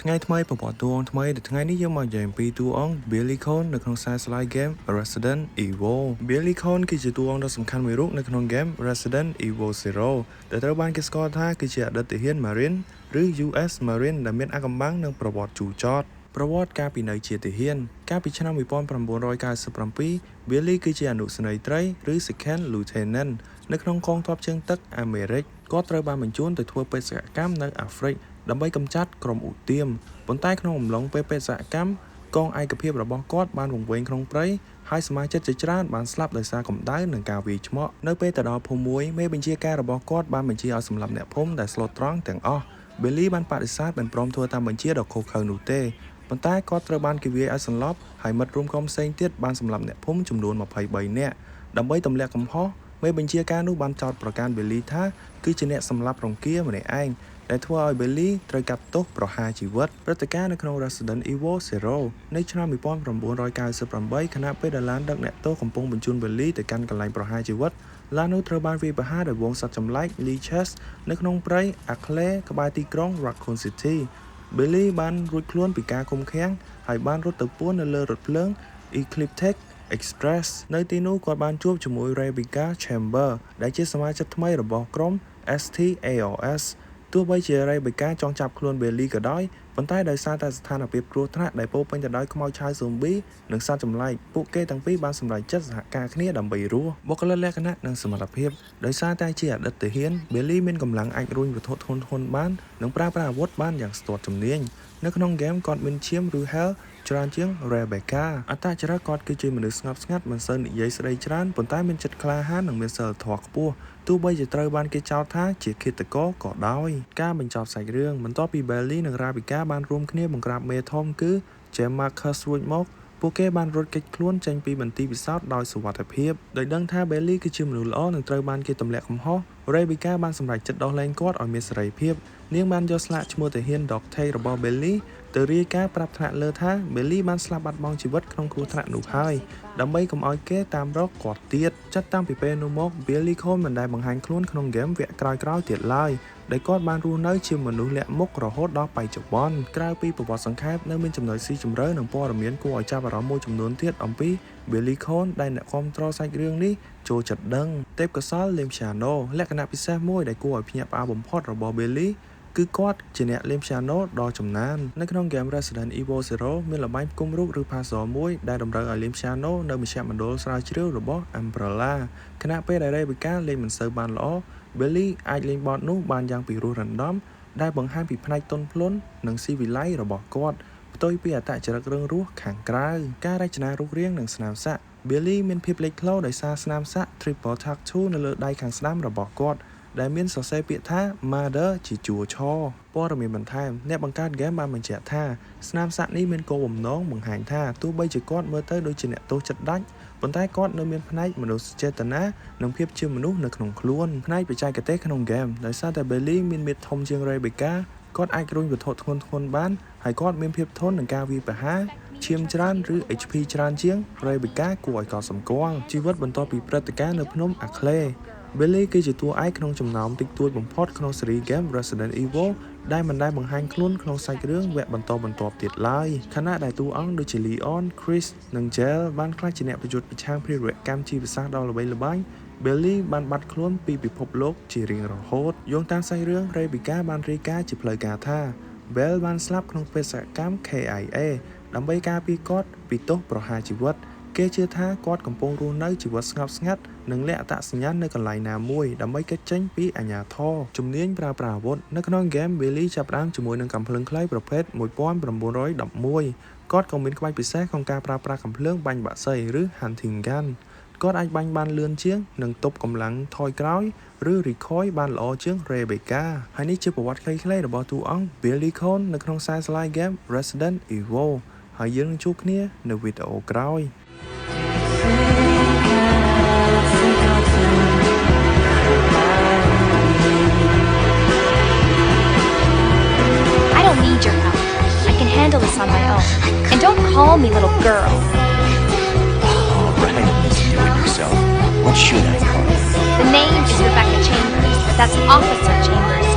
ថ្ងៃថ្មីប្រព័ន្ធតួអង្គថ្មីដែលថ្ងៃនេះយើងមកនិយាយអំពីតួអង្គ Billy Cone នៅក្នុងខ្សែ Slide Game Resident Evil Billy Cone គឺជាតួអង្គដ៏សំខាន់មួយរូបនៅក្នុង Game Resident Evil 0 ដែលត្រូវបានគេស្គាល់ថាគឺជាអតីតទាហាន Marine ឬ US Marine ដែលមានអាថ៌កំបាំងនិងប្រវត្តិជូរចត់ប្រវត្តិកាលពីនៅជាទាហានកាលពីឆ្នាំ1997 Billy គឺជាអនុសេនីយ៍ត្រីឬ Second Lieutenant នៅក្នុងកងទ័ពជើងទឹកអាមេរិកគាត់ត្រូវបានបញ្ជូនទៅធ្វើបេសកកម្មនៅអាហ្វ្រិកដើម្បីកម្ចាត់ក្រុមឧទាមប៉ុន្តែក្នុងអំឡុងពេលបេសកកម្មកងឯកភាពរបស់គាត់បានវង្វេងក្នុងព្រៃហើយសមាជិកជាច្រើនបានស្លាប់ដោយសារកម្ដៅនិងការវាយឆ្មក់នៅពេលទៅដល់ភូមិមួយមេបញ្ជាការរបស់គាត់បានបញ្ជាឲ្យសម្លាប់អ្នកភូមិដែលស្លូតត្រង់ទាំងអស់ Billy បានបដិសេធមិនព្រមធ្វើតាមបញ្ជាដ៏ខុសខើនោះទេប៉ុន្តែគាត់ត្រូវបានគេវាយឲ្យសន្លប់ហើយមិត្តរួមក្រុមផ្សេងទៀតបានសម្លាប់អ្នកភូមិចំនួន23នាក់ដើម្បីទម្លាក់កំហុសមេបញ្ជាការនោះបានចោទប្រកាន់ Billy ថាគឺជាអ្នកសម្លាប់រង្គាម្នាក់ឯងដែលធ្វើឲ្យ Billy ត្រូវកាត់ទោសប្រហារជីវិតព្រឹត្តិការណ៍នៅក្នុង Resident Evil 0 នៅឆ្នាំ1998ខណៈពេលដែលឡានដឹកអ្នកទោសកំពុងបញ្ជូន Billy ទៅកាន់កន្លែងប្រហារជីវិតឡាននោះត្រូវបានវាយប្រហារដោយវងសត្វចម្លែក Leeches នៅក្នុងព្រៃ Ackley ក្បែរទីក្រុង Raccoon City Billy បានរួចខ្លួនពីការឃុំឃាំងហើយបានរត់ទៅពួននៅលើរថភ្លើង Ecliptic Express នៅទីនោះគាត់បានជួបជាមួយ Rebecca Chamber ដែលជាសមាជិកថ្មីរបស់ក្រុម STAOS ទោះបីជា Rebecca ចង់ចាប់ខ្លួន Billy ក៏ដោយប៉ុន្តែដោយសារតែស្ថានភាពគ្រោះថ្នាក់ដែលពោរពេញទៅដោយខ្មោចឆៅ Zombie និងសត្វចម្លែកពួកគេទាំងពីរបានសម្រេចចិត្តសហការគ្នាដើម្បីរស់បុគ្គលិកលក្ខណៈនិងសមត្ថភាពដោយសារតែជាអតីតទាហាន Billy មានកម្លាំងអាចរុញវត្ថុធ្ងន់ៗបាននិងប្រើប្រាស់អាវុធបានយ៉ាងស្ទាត់ជំនាញនៅក្នុងហ្គេមគាត់មានឈាមឬ Hell ច្រើនជាង Rebecca អត្តចរិតគាត់គឺជាមនុស្សស្ងប់ស្ងាត់មិនសូវនិយាយស្ដីច្រើនប៉ុន្តែមានចិត្តក្លាហាននិងមានសីលធម៌ខ្ពស់ទោះបីជាត្រូវបានគេចោទថាជាឃាតករក៏ដោយការបញ្ចប់សាច់រឿងបន្ទាប់ពី Billy និង Rebecca បានរួមគ្នាបង្ក្រាបមេធំគឺ James Marcus រួចមកពួកគេបានរត់គេចខ្លួនចេញពីមន្ទីរពិសោធន៍ដោយសុវត្ថិភាពដោយដឹងថា Billy គឺជាមនុស្សល្អនិងត្រូវបានគេទម្លាក់កំហុស Rebecca បានសម្រេចចិត្តដោះលែងគាត់ឲ្យមានសេរីភាពនាងបានយកស្លាកឈ្មោះទាហាន Dog Tag របស់ Billy ទៅរាយការណ៍ប្រាប់ថ្នាក់លើថា Billy បានស្លាប់បាត់បង់ជីវិតក្នុងគ្រោះថ្នាក់នោះហើយដើម្បីកុំឲ្យគេតាមរកគាត់ទៀតចាប់តាំងពីពេលនោះមក Billy Cone មិនដែលបង្ហាញខ្លួនក្នុងហ្គេមវគ្គក្រោយៗទៀតឡើយដែលគាត់បានរស់នៅជាមនុស្សលាក់មុខរហូតដល់បច្ចុប្បន្នក្រៅពីប្រវត្តិសង្ខេបនៅមានចំណុចស៊ីជម្រៅនិងព័ត៌មានគួរឲ្យចាប់អារម្មណ៍មួយចំនួនទៀតអំពី Billy Cone ដែលអ្នកគាំទ្រសាច់រឿងនេះចូលចិត្តដឹងទេពកោសល្យលេងព្យ៉ាណូលក្ខណៈពិសេសមួយដែលគួរឲ្យភ្ញាក់ផ្អើលបំផុតរបស់ Billyគឺគាត់ជាអ្នកលេងព្យ៉ាណូដ៏ចំណាននៅក្នុង Game Resident Evil 0 មានល្បែងផ្គុំរូបឬ Puzzle មួយដែលតម្រូវឲ្យលេងព្យ៉ាណូនៅមជ្ឈមណ្ឌលស្រាវជ្រាវរបស់ Umbrella ខណៈពេលដែល Rebecca លេងមិនសូវបានល្អ Billy អាចលេងបទនោះបានយ៉ាងពិរោះរណ្ដំដែលបង្ហាញពីផ្នែកទន់ភ្លន់និងស៊ីវិល័យរបស់គាត់ផ្ទុយពីអត្តចរិតរឿងរស់ខាងក្រៅការរចនារូបរាងនិងស្នាមសាក់ Billy មានភាពលេចធ្លោដោយសារស្នាមសាក់ Triple Tattoo នៅលើដៃខាងស្ដាំរបស់គាត់ដែលមានសរសេរពាក្យថា Mother ជាជួរឆព័ត៌មានបន្ថែមអ្នកបង្កើតហ្គេមបានបញ្ជាក់ថាស្នាមសាក់នេះមានគោលបំណងបង្ហាញថាទោះបីជាគាត់មើលទៅដូចជាអ្នកទោសចិត្តដាច់ប៉ុន្តែគាត់នៅមានផ្នែកមនុស្សចេតនានិងភាពជាមនុស្សនៅក្នុងខ្លួនផ្នែកបច្ចេកទេសក្នុងហ្គេមដោយសារតែ Billy មានមាឌធំជាង Rebecca គាត់អាចរុញវត្ថុធ្ងន់ៗបានហើយគាត់មានភាពធន់នឹងការវាយប្រហារឈាមច្រើនឬ HP ច្រើនជាង Rebecca គួរឲ្យកត់សម្គាល់ជីវិតបន្ទាប់ពីព្រឹត្តិការណ៍នៅភ្នំ Ackley Billy គឺជាតួឯកក្នុងចំណោមតិចតួចបំផុតក្នុងស៊េរី Game Resident Evil ដែលមិនដែលបង្ហាញខ្លួនក្នុងសាច់រឿងវគ្គបន្តបន្ទាប់ទៀតឡើយខណៈដែលតួអង្គដូចជា Leon, Chris និង Jill បានក្លាយជាអ្នកប្រយុទ្ធប្រឆាំងភារកម្មជីវសាស្ត្រដ៏ល្បីល្បាញ Billy បានបាត់ខ្លួនពីពិភពលោកជារៀងរហូតយោងតាមសាច់រឿង Rebecca បានរាយការណ៍ជាផ្លូវការថា Bell បានស្លាប់ក្នុងបេសកកម្ម KIA ដើម្បីការពារគាត់ពីទោសប្រហារជីវិតគេជឿថាគាត់កំពុងរស់នៅជីវិតស្ងប់ស្ងាត់និងលាក់អត្តសញ្ញាណនៅកន្លែងណាមួយដើម្បីគេចចេញពីអាជ្ញាធរជំនាញប្រើប្រាស់អាវុធនៅក្នុងហ្គេម Billy ចាប់ផ្ដើមជាមួយនឹងកាំភ្លើងខ្លីប្រភេទ1911គាត់ក៏មានក្បាច់ពិសេសក្នុងការប្រើប្រាស់កាំភ្លើងបាញ់បក្សីឬ Hunting Gun គាត់អាចបាញ់បានលឿនជាងនិងទប់កម្លាំងថយក្រោយឬ recoil បានល្អជាង Rebecca ហើយនេះជាប្រវត្តិខ្លីៗរបស់តួអង្គ Billy Cone នៅក្នុងខ្សែ Slide Game Resident Evil ហើយយើងនឹងជួបគ្នានៅវីដេអូក្រោយHandle this on my own. And don't call me little girl. Alright, do it yourself. What should I call you? The name is Rebecca Chambers, but that's Officer Chambers.